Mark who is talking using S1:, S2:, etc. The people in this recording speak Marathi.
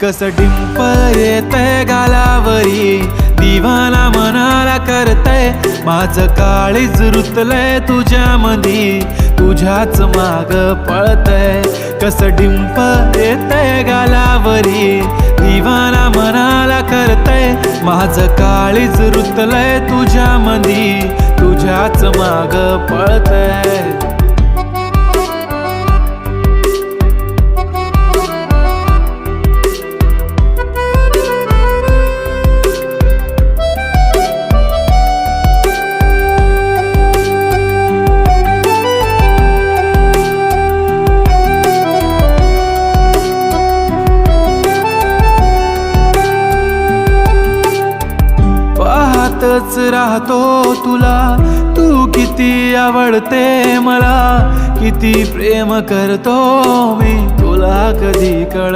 S1: कस डिंपल येतय गालावरी, दिवाना मनाला करतय, माझं काळीज रुतलंय तुझ्या मधी, तुझ्याच माग पळतय. कस डिंपल येतय गालावरी, दिवाना मनाला करतय, माझं काळीज रुतलंय तुझ्या मधी, तुझ्याच माग पळतय. पाहतच राहतो तुला, तू किती आवडते मला, किती प्रेम करतो मी तुला कधी कळ